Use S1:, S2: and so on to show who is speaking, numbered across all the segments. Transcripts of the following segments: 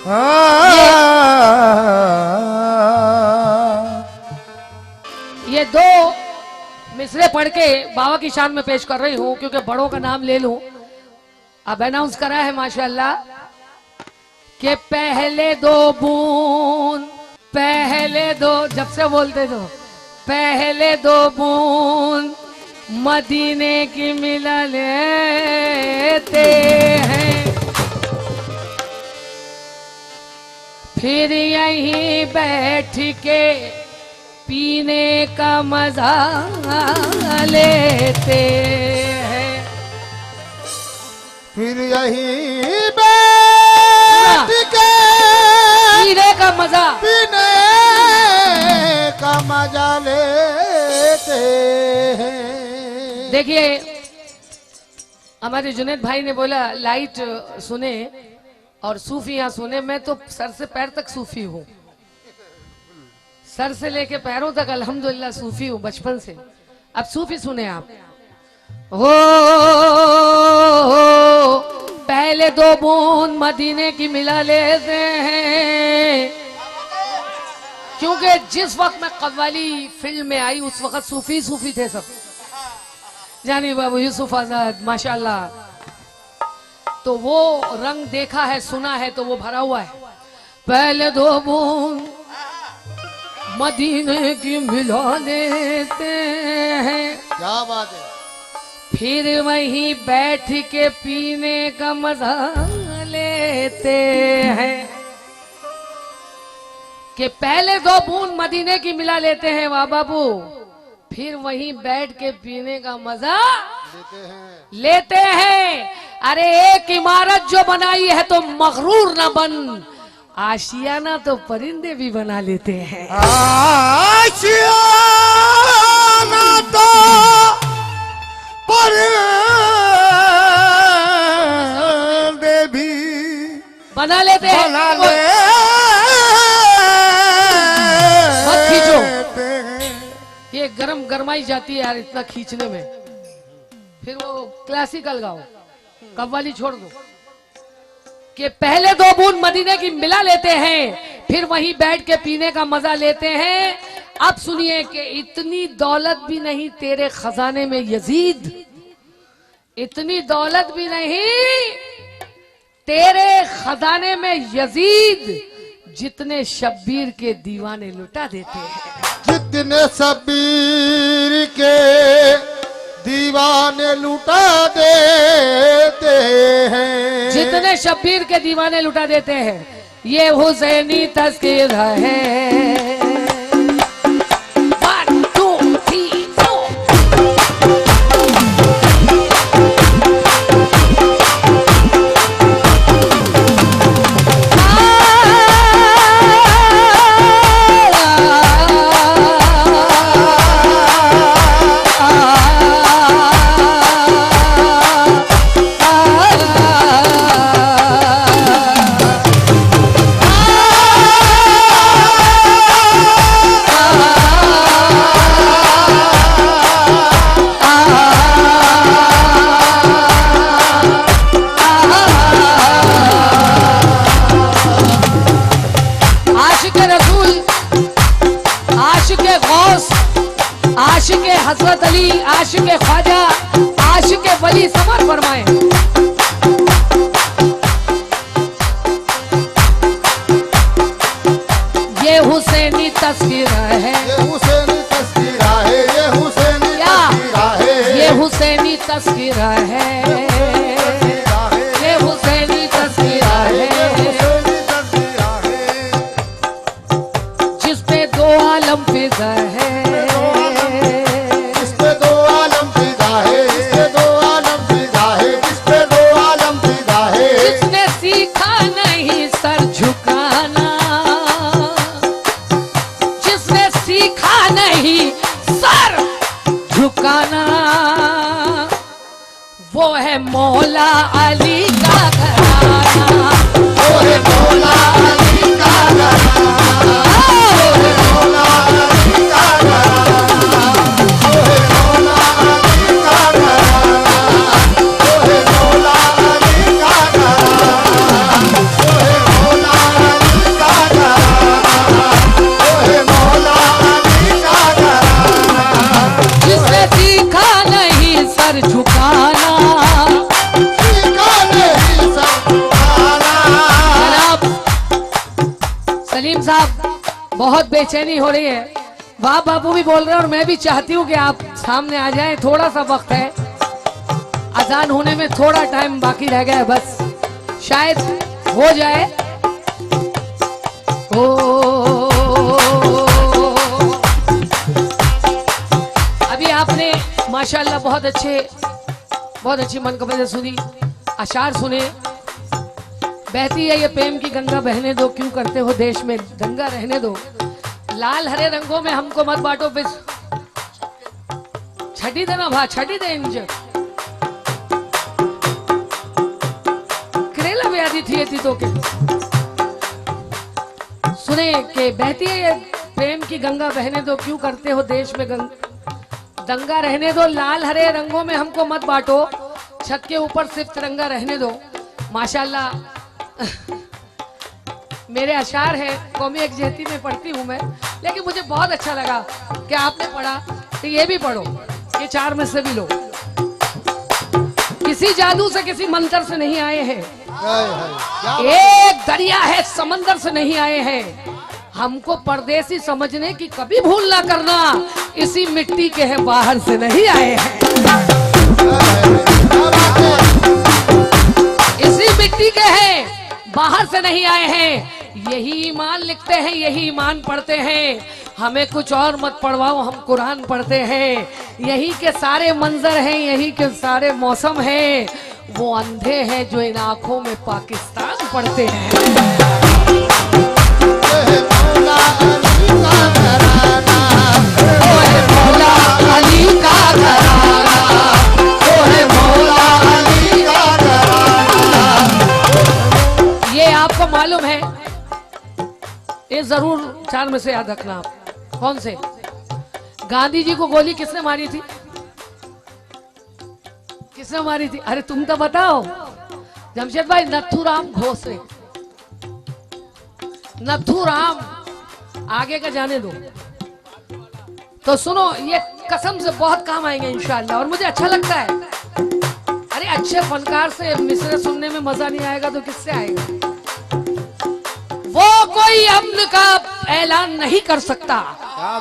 S1: ये दो मिसरे पढ़ के बाबा की शान में पेश कर रही हूँ, क्योंकि बड़ों का नाम ले लूं। अब अनाउंस करा है माशाल्लाह कि पहले दो बूंद, पहले दो, जब से बोलते तो पहले दो बूंद मदीने की मिला लेते हैं, फिर यहीं बैठ के पीने का मजा लेते हैं,
S2: फिर यहीं बैठ के
S1: पीने का मजा
S2: लेते हैं।
S1: देखिए हमारे जुनेद भाई ने बोला लाइट सुने और सूफियां सुने। मैं तो सर से पैर तक सूफी हूँ, सर से लेके पैरों तक अल्हम्दुलिल्लाह सूफी हूँ बचपन से। अब सूफी सुने आप। हो पहले दो बूंद मदीने की मिला लेते हैं, क्योंकि जिस वक्त मैं कव्वाली फिल्म में आई उस वक्त सूफी सूफी थे सब, जानी बाबू यूसुफ आजाद माशाल्लाह। तो वो रंग देखा है, सुना है, तो वो भरा हुआ है। पहले दो बूंद मदीने की मिला लेते हैं,
S2: क्या बात है।
S1: फिर वहीं बैठ के पीने का मजा लेते हैं। कि पहले दो बूंद मदीने की मिला लेते हैं वाह बाबू, फिर वहीं बैठ के पीने का मजा लेते हैं। अरे एक इमारत जो बनाई है तो मगरूर न बन, आशियाना तो परिंदे भी बना लेते हैं।
S2: आशियाना तो परिंदे भी
S1: बना लेते हैं।
S2: बना लेते
S1: मत खींचो, ये गरम गरमाई जाती है यार इतना खींचने में। फिर वो क्लासिकल गाओ, कव्वाली छोड़ दो। कि पहले दो बूंद मदीने की मिला लेते हैं, फिर वहीं बैठ के पीने का मजा लेते हैं। अब सुनिए कि इतनी दौलत भी नहीं तेरे खजाने में यजीद, इतनी दौलत भी नहीं तेरे खजाने में यजीद, जितने शब्बीर के दीवाने लुटा देते हैं।
S2: जितने शब्बीर के दीवाने लुटा देते हैं,
S1: जितने शब्बीर के दीवाने लुटा देते हैं। ये हुसैनी तस्कीर है। आशिक हजरत अली, आशिक ख्वाजा, आशिक वली समर फरमाए। ये हुसैनी तस्वीर है,
S2: ये हुसैनी तस्वीर है, ये हुसैनी
S1: क्या
S2: तस्वीर है,
S1: ये हुसैनी तस्वीर है, ये हुसैनी तस्वीर है, जिस पे दो आलम फिदा है,
S2: इस पे दो आलम फिदा है, इस पे दो आलम फिदा है, जिस पे
S1: बहुत बेचैनी हो रही है। वाह बाबू भी बोल रहे हैं और मैं भी चाहती हूँ कि आप सामने आ जाएं। थोड़ा सा वक्त है, अजान होने में थोड़ा टाइम बाकी रह गया है, बस शायद हो जाए। अभी आपने माशाल्लाह बहुत अच्छी मनकबत सुनी, अशार सुने। बहती है ये प्रेम की गंगा, बहने दो, क्यों करते हो देश में दंगा, रहने दो। लाल हरे रंगों में हमको मत बांटो, फिर छठी देना भा, छठी दे इंज करेला व्याधि थी तो के सुने के बहती है ये प्रेम की गंगा, बहने दो, क्यों करते हो देश में दंगा, रहने दो। लाल हरे रंगों में हमको मत बांटो, छत के ऊपर सिर्फ तिरंगा रहने दो। माशाल्लाह मेरे अशार है, कौमी यकजहती में पढ़ती हूँ मैं, लेकिन मुझे बहुत अच्छा लगा कि आपने पढ़ा, तो ये भी पढ़ो, ये 4 में से भी लो। किसी जादू से, किसी मंत्र से नहीं आए हैं, एक दरिया है समंदर से नहीं आए हैं। हमको परदेसी समझने की कभी भूल ना करना, इसी मिट्टी के हैं, बाहर से नहीं आए हैं। इसी मिट्टी के हैं, बाहर से नहीं आए हैं। यही ईमान लिखते हैं, यही ईमान पढ़ते हैं। हमें कुछ और मत पढ़वाओ, हम कुरान पढ़ते हैं। यही के सारे मंजर हैं, यही के सारे मौसम हैं। वो अंधे हैं जो इन आंखों में पाकिस्तान पढ़ते हैं। ये आपको मालूम है, ये जरूर 4 में से याद रखना आप। कौन से? गांधी जी को गोली किसने मारी थी? किसने मारी थी? अरे तुम तो बताओ। जमशेद भाई, नथुराम घोसले। नथुराम, आगे का जाने दो। तो सुनो, ये कसम से बहुत काम आएंगे इंशाअल्लाह, और मुझे अच्छा लगता है। अरे अच्छे फनकार से मिसरे सुनने में मजा नहीं आएगा तो किससे आएगा? वो कोई अमन का ऐलान नहीं कर सकता।
S2: क्या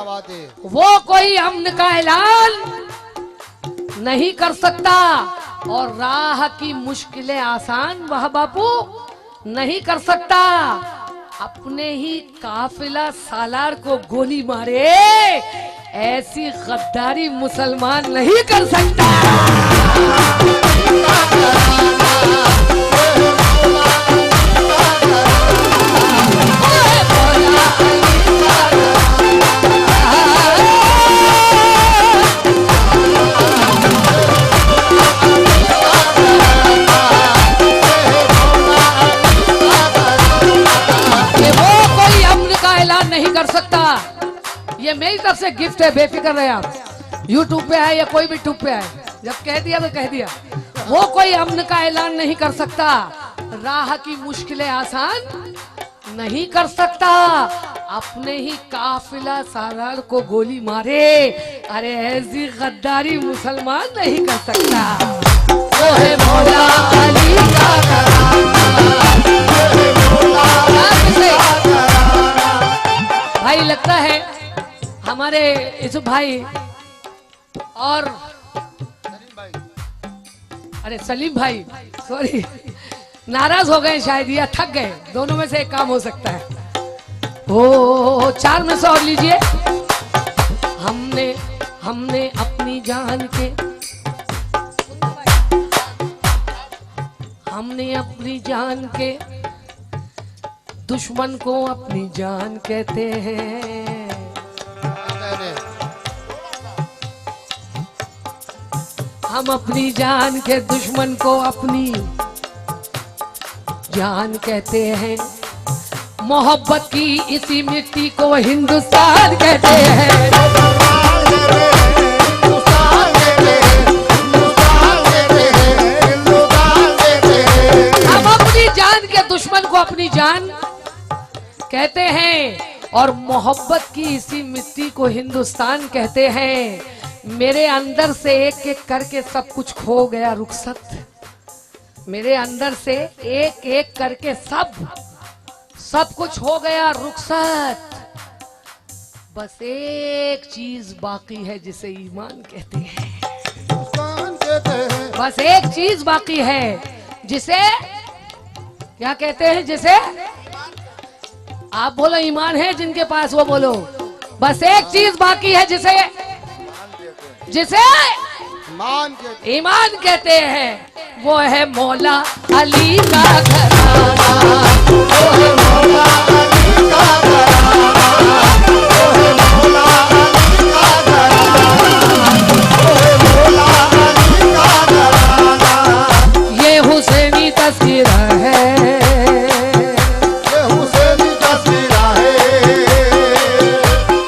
S2: बात है।
S1: वो कोई अमन का ऐलान नहीं कर सकता, और राह की मुश्किलें आसान वह बापू नहीं कर सकता। अपने ही काफिला सालार को गोली मारे, ऐसी गद्दारी मुसलमान नहीं कर सकता। ये मेरी तरफ से गिफ्ट है, बेफिक्र रहे आप। यूट्यूब पे आए या कोई भी ट्यूब पे आए, जब कह दिया तो कह दिया। वो कोई अमन का ऐलान नहीं कर सकता, राह की मुश्किलें आसान नहीं कर सकता। अपने ही काफिला सालार को गोली मारे, अरे ऐसी गद्दारी मुसलमान नहीं कर सकता। वो है मौला अली का भाई। लगता है हमारे यूसुफ भाई और अरे सलीम भाई, सॉरी, नाराज हो गए शायद, या थक गए। दोनों में से एक काम हो सकता है। ओ 4 में से और लीजिए। हमने अपनी जान के, हमने अपनी जान के दुश्मन को अपनी जान कहते हैं। हम अपनी जान के दुश्मन को अपनी जान कहते हैं। मोहब्बत की इसी मिट्टी को हिंदुस्तान कहते हैं। हम अपनी जान के दुश्मन को अपनी जान कहते हैं, और मोहब्बत की इसी मिट्टी को हिंदुस्तान कहते हैं। मेरे अंदर से एक एक करके सब कुछ खो गया रुखसत। मेरे अंदर से एक एक करके सब कुछ हो गया रुखसत। बस एक चीज बाकी है जिसे ईमान कहते हैं।
S2: ईमान कहते हैं।
S1: बस एक चीज बाकी है जिसे क्या कहते हैं? जिसे आप बोलो ईमान है जिनके पास, वो बोलो। बस एक चीज बाकी है जिसे ईमान कहते हैं। वो है मौला अली का घराना, वो है मौला अली का घराना, वो है मौला अली का घराना, वो है मौला अली का घराना। ये हुसैनी तस्वीर है,
S2: ये हुसैनी तस्वीर है,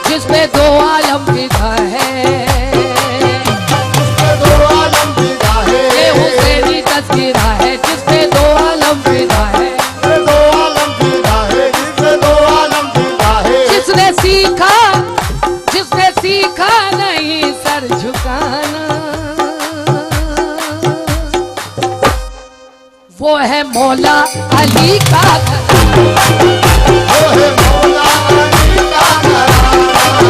S1: जिसपे दो आलम फिदा है। तस्वीर है जिसपे दो आलम फिदा है,
S2: दो आलम फिदा है, जिससे दो आलम फिदा है।
S1: जिसने सीखा नहीं सर झुकाना, वो है मौला अली का
S2: वो है मौला अली का घराना, वो है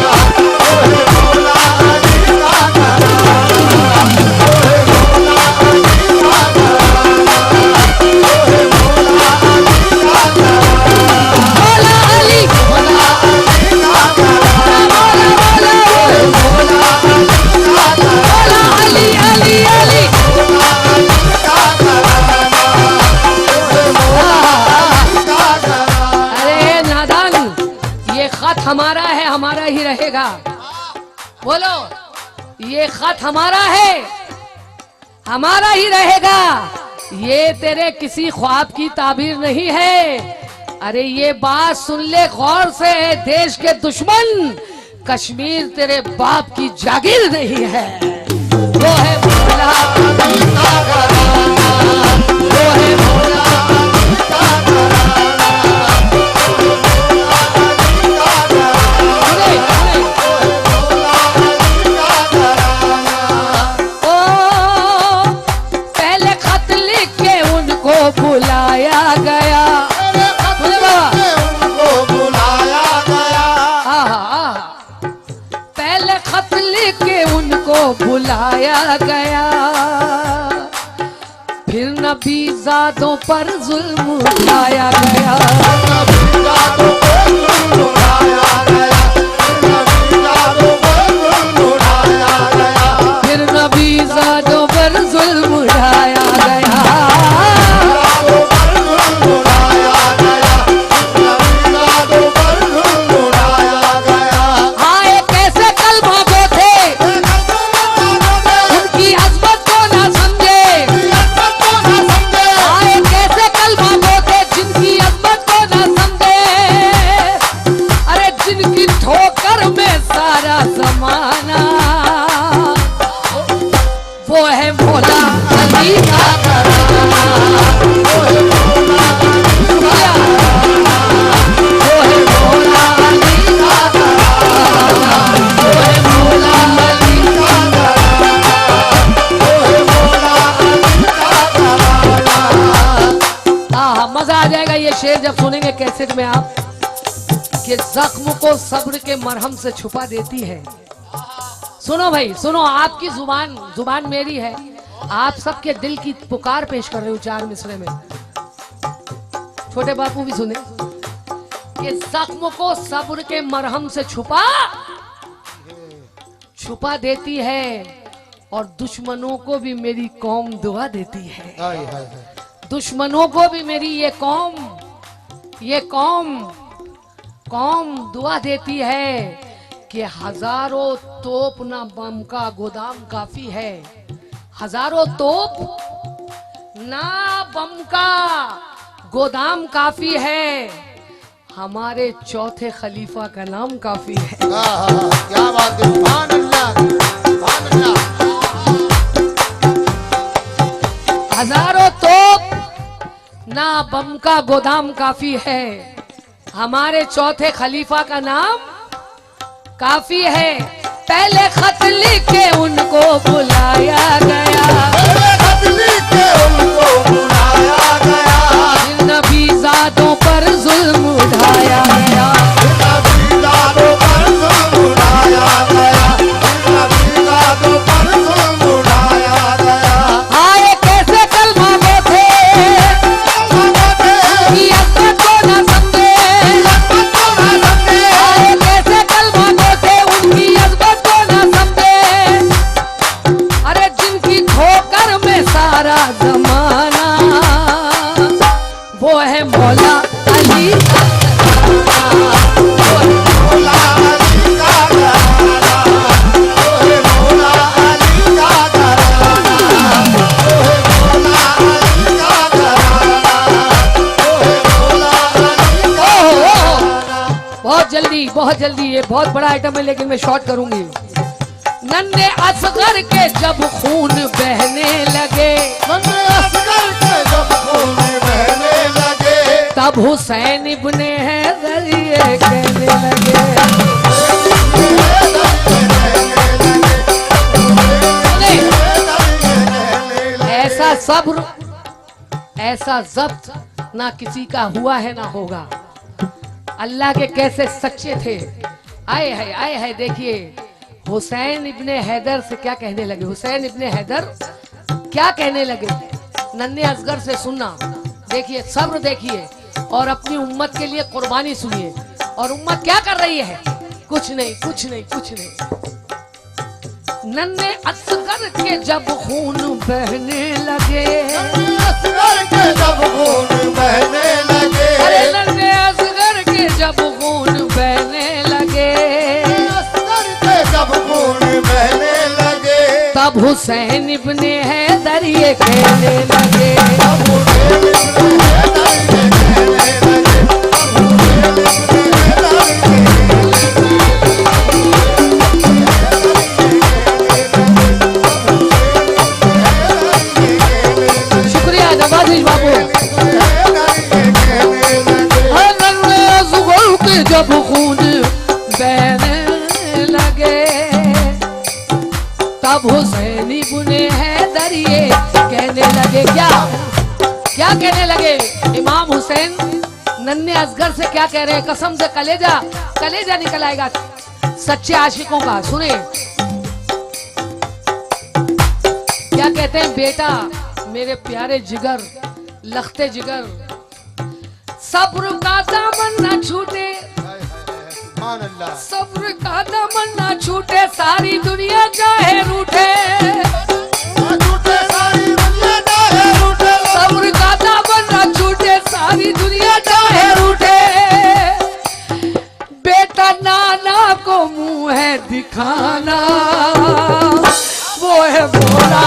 S2: मौला अली का घराना, वो है मौला अली का घराना, वो है मौला अली का घराना,
S1: मौला अली,
S2: मौला अली का घराना,
S1: मौला
S2: वो है मौला अली का घराना,
S1: अली अली अली।
S2: मौला अली का घराना, वो है मौला अली का घराना।
S1: अरे नादान, ये खत हमारा है, हमारा ही रहेगा। बोलो, ये खत हमारा है, हमारा ही रहेगा। ये तेरे किसी ख्वाब की ताबीर नहीं है। अरे ये बात सुन ले गौर से, देश के दुश्मन, कश्मीर तेरे बाप की जागीर नहीं है। वो है मौला
S2: अली का घराना, वो है मौला अली का घराना, वो है मौला अली का घराना,
S1: सुने, सुने।
S2: वो है मौला अली का घराना।
S1: ओ पहले खत लिख के उनको बुलाया गया।
S2: मेरे खत में उनको बुलाया गया,
S1: आहा, पहले खत लिख के उनको बुलाया गया, फिर नबीज़ादों पर जुल्म उठाया गया।
S2: नबी जादों पर जुल्म उठाया गया, नबी जादों पर जुल्म उठाया गया,
S1: फिर नबीज़ादों पर जुल्म उठाया गया।
S2: जादों पर जुल्म उठाया गया, नबी जादों पर जुल्म उठाया गया।
S1: हाँ, एक ऐसे कलमा को थे, उनकी अज़मत को ना समझे। हाँ, एक ऐसे कलमा को थे, जिनकी अज़मत को ना समझे। अरे जिनकी ठोकर में सारा जमाना, वो है मौला अली का घराना, वो है मौला अली का घराना, वो है मौला अली का घराना, वो है मौला अली का घराना,
S2: वो है मौला अली का घराना।
S1: हाँ, मजा आ जाएगा ये शेर जब सुनेंगे कैसेट में आप, कि जख्म को सब्र के मरहम से छुपा देती है। सुनो भाई, सुनो, आपकी जुबान मेरी है, आप सबके दिल की पुकार पेश कर रहे हो 4 मिसरे में। छोटे बापू भी सुने कि जख्म को सब्र के मरहम से छुपा देती है, और दुश्मनों को भी मेरी कौम दुआ देती है।
S2: हाय हाय हाय।
S1: दुश्मनों को भी मेरी ये कौम दुआ देती है कि हजारों तोप ना बम का गोदाम काफी है। हजारों तोप ना बम का गोदाम काफी है, हमारे चौथे खलीफा का नाम काफी है।
S2: क्या बात है, सुभान अल्लाह, सुभान अल्लाह।
S1: हजारों तोप ना बम का गोदाम काफी है, हमारे चौथे खलीफा का नाम काफी है। पहले खत लिख के उनको बुलाया गया,
S2: पहले खत लिख के उनको बुलाया गया,
S1: फिर नबीज़ादों पर जुल्म उठाया गया।
S2: नबी जादों पर जुल्म
S1: जल्दी, ये बहुत बड़ा आइटम है लेकिन मैं शॉर्ट करूंगी। नन्हे असगर के जब खून बहने लगे,
S2: नन्हे असगर के जब खून बहने लगे,
S1: तब हुसैन इब्ने हैदर ये कहने लगे। ऐसा सब्र, ऐसा जब्त ना किसी का हुआ है ना होगा। अल्लाह के कैसे सच्चे थे। आए है देखिए हुसैन इब्ने हैदर से क्या कहने लगे। हुसैन इब्ने हैदर क्या कहने लगे नन्हे असगर से सुनना। देखिए सब्र देखिए और अपनी उम्मत के लिए कुर्बानी सुनिए। और उम्मत क्या कर रही है? कुछ नहीं, कुछ नहीं, कुछ नहीं। नन्हे असगर के जब खून बहने लगे,
S2: असगर के जब खून बहने लगे,
S1: अरे नन्हे असगर के जब खून बहने लगे,
S2: असगर के जब खून बहने लगे,
S1: तब हुसैन इब्ने हैदर ये कहने लगे।
S2: तब हुसैन इब्ने हैदर ये कहने लगे, तब हुसैन इब्ने हैदर
S1: शुक्रिया नवाजिश बाबू। नन्हे असगर के जब खून बहने लगे, तब हुसैन इब्ने हैदर ये कहने लगे। क्या कहने लगे? इमाम हुसैन नन्हे असगर से क्या कह रहे हैं? कसम से कलेजा निकल आएगा सच्चे आशिकों का। सुने क्या कहते हैं? बेटा मेरे प्यारे जिगर, लखते जिगर, सब्र का दामन न छूटे,
S2: सुभान अल्लाह,
S1: सब्र का दामन न छूटे, सारी दुनिया चाहे रूठे,
S2: झूठे सारी दुनिया चाहे रूठे,
S1: सब्र का दामन न छूटे, सारी दुनिया चाहे रूठे, बेटा नाना को मुंह है दिखाना, वो है भोला।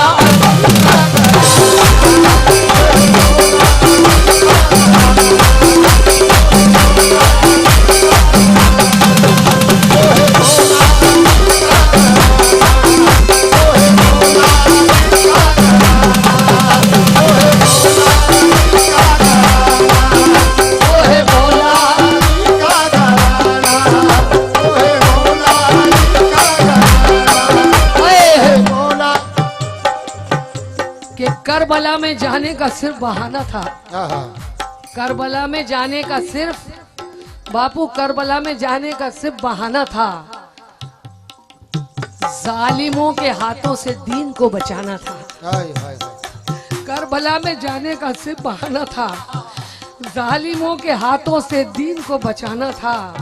S1: करबला में जाने का सिर्फ बहाना था। करबला में जाने का सिर्फ बापू, करबला में जाने का सिर्फ बहाना था। जालिमों के हाथों से दीन को बचाना था। करबला में जाने का सिर्फ बहाना था। जालिमों के हाथों से दीन को बचाना था।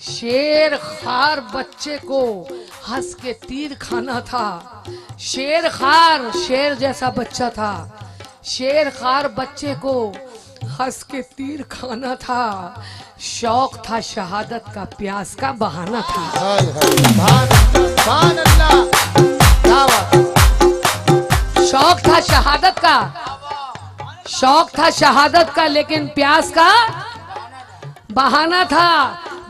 S1: शेर खार बच्चे को हंस के तीर खाना था। शेर खार, शेर जैसा बच्चा था। शेर खार बच्चे को हंस के तीर खाना था। शौक था शहादत का, प्यास का बहाना था। शौक था शहादत का, शौक था शहादत का, लेकिन प्यास का बहाना था।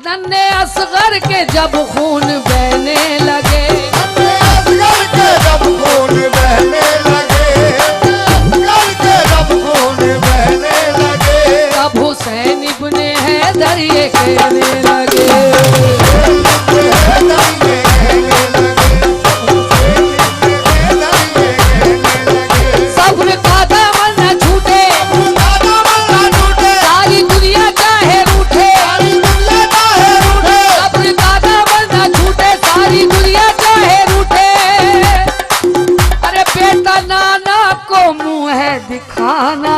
S1: नन्हे असगर के जब खून बहने लगे,
S2: नन्हे असगर के जब खून बहने लगे, असगर के जब खून बहने लगे,
S1: तब हुसैन इब्ने हैदर ये कहने लगे। सब्र का दामन न छूटे, सारी दुनिया चाहे रूठे, सब्र का दामन न छूटे, सारी दुनिया चाहे रूठे, अरे बेटा नाना को मुंह है दिखाना,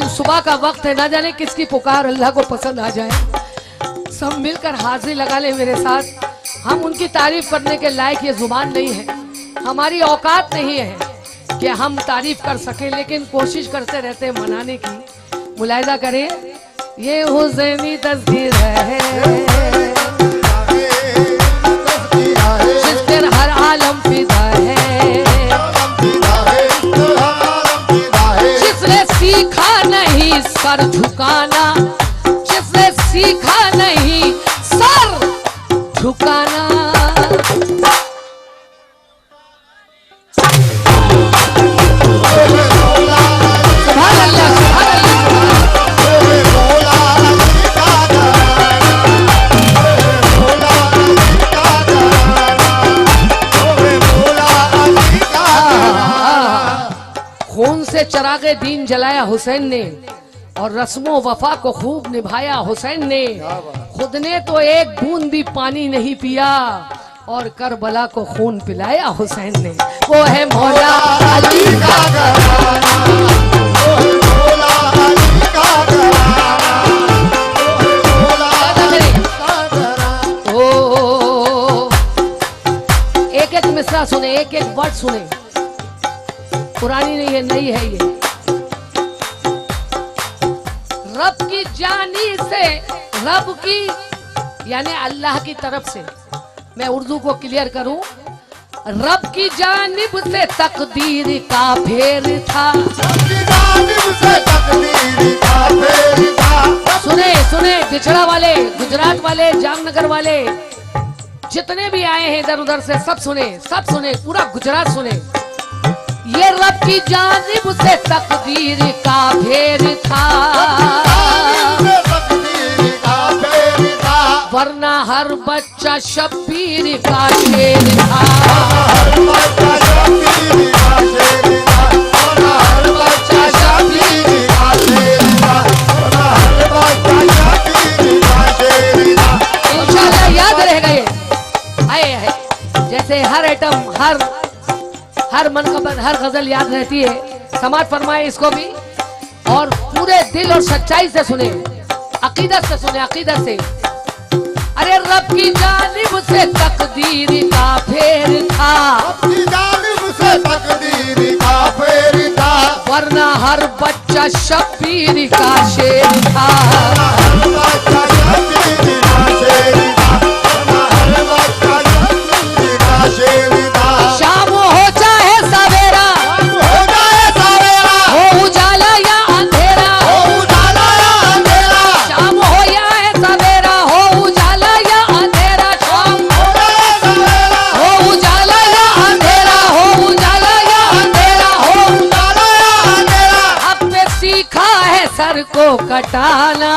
S1: सुबह का वक्त है, ना जाने किसकी पुकार अल्लाह को पसंद आ जाए। सब मिलकर हाजिरी लगा ले मेरे साथ। हम उनकी तारीफ करने के लायक ये जुबान नहीं है, हमारी औकात नहीं है कि हम तारीफ कर सके, लेकिन कोशिश करते रहते हैं मनाने की। मुलाहिजा करें, ये हुसैनी तस्वीर है जिस पर हर आलम फिदा है, जिसने सीखा नहीं सर झुकाना, जिसने सीखा नहीं सर झुकाना। खून से चरागे दीन जलाया हुसैन ने और रस्मों वफा को खूब निभाया हुसैन ने। खुद ने तो एक बूंद भी पानी नहीं पिया और करबला को खून पिलाया हुसैन ने। वो है मौला अली का घराना, वो है मौला अली का घराना, वो है मौला अली का घराना। ओ एक एक मिसरा सुने, एक एक वर्ड सुने, पुरानी नहीं है, नई है ये। रब की जानी से, रब की यानी अल्लाह की तरफ से, मैं उर्दू को क्लियर करूं, रब की जानिब से तकदीर का फेर था, सुने सुने बिछड़ा वाले, गुजरात वाले, जामनगर वाले, जितने भी आए हैं इधर उधर से, सब सुने, पूरा गुजरात सुने। ये रब की जानिब से तकदीर का फेर था, वरना हर बच्चा शब्बीर का शेर था, हर बच्चा शब्बीर का शेर था, हर बच्चा शब्बीर का शेर था, हर बच्चा शब्बीर का शेर था। इंशाअल्लाह याद रहेगा ये। आए जैसे हर आइटम, हर मनकबत, हर गजल याद रहती है। समाज फरमाए इसको भी, और पूरे दिल और सच्चाई से सुने, अकीदत से सुने, अकीदत से। अरे रब की जानिब से तकदीर का फेर था, रब की जानिब से तकदीर का फेर था, वरना हर बच्चा शब्बीर का शेर था, हर बच्चा शब्बीर का शेर था, हर बच्चा शब्बीर का शेर था। शाम हो चाहे सवेरा, हो जाए सवेरा, हो उजाला या अंधेरा, हो उजाला या अंधेरा, शाम हो या सवेरा, हो उजाला या अंधेरा, शाम हो या सवेरा, हो उजाला या अंधेरा, हो उजाला या अंधेरा, हो उजाला या अंधेरा। अब पे सीखा है सर को कटाना,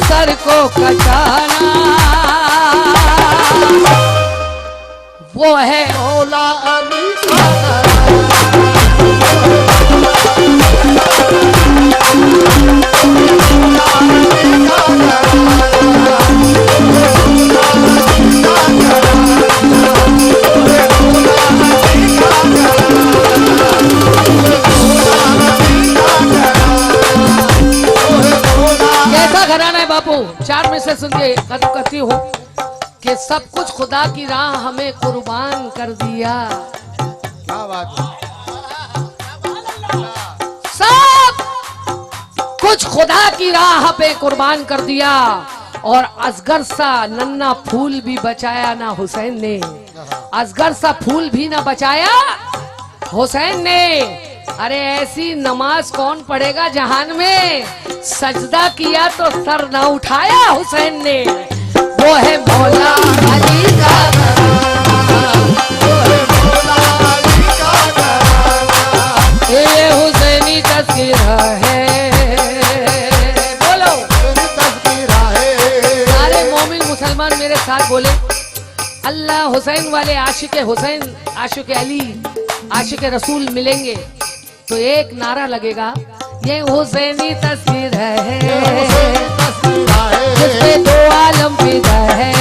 S1: सर को कटाना। वो है मौला अली का घराना है बापू। चार में से सुन के खत्म करती हूँ कि सब कुछ खुदा की राह हमें कुर्बान कर दिया।
S2: क्या बात है।
S1: सब कुछ खुदा की राह पे कुर्बान कर दिया और असगर सा नन्ना फूल भी बचाया ना हुसैन ने। असगर सा फूल भी ना बचाया हुसैन ने। अरे ऐसी नमाज कौन पढ़ेगा जहान में, सजदा किया तो सर ना उठाया हुसैन ने। वो है मौला अली का घराना, वो है मौला अली का घराना। साथ बोले अल्लाह हुसैन वाले आशिक हुसैन, आशिक अली, आशिक रसूल मिलेंगे तो एक नारा लगेगा, ये हुसैनी तस्वीर है जिसपे दो आलम फिदा है,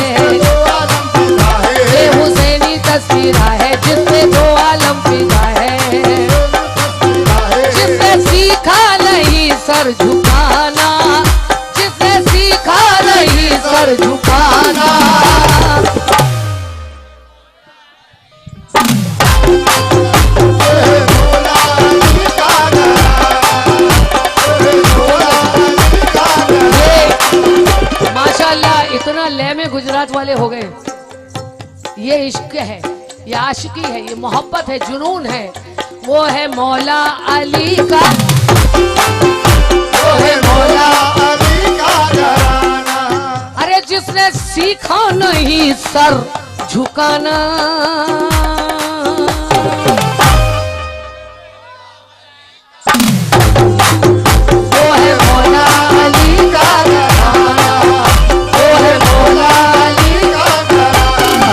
S1: ये हुसैनी तस्वीर है जिसपे दो आलम फिदा है, जिसने सीखा नहीं सर झुकाना, जिसने सीखा नहीं सर झुकाना। माशाल्लाह इतना लय में गुजरात वाले हो गए। ये इश्क है, ये आशिकी है, ये मोहब्बत है, जुनून है, वो है मौला अली का, वो है मौला अली का घराना। अरे जिसने सीखा नहीं सर झुकाना, वो है मौला अली का घराना, वो है मौला अली का घराना,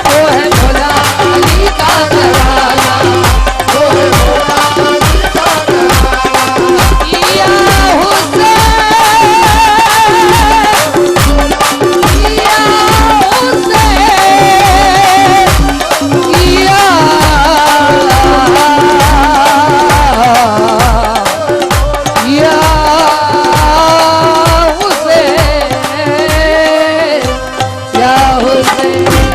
S1: वो है मौला अली का घराना, वो है मौला अली का घराना। या हुसैन, या हुसैन, या या हुसैन, या हुसैन।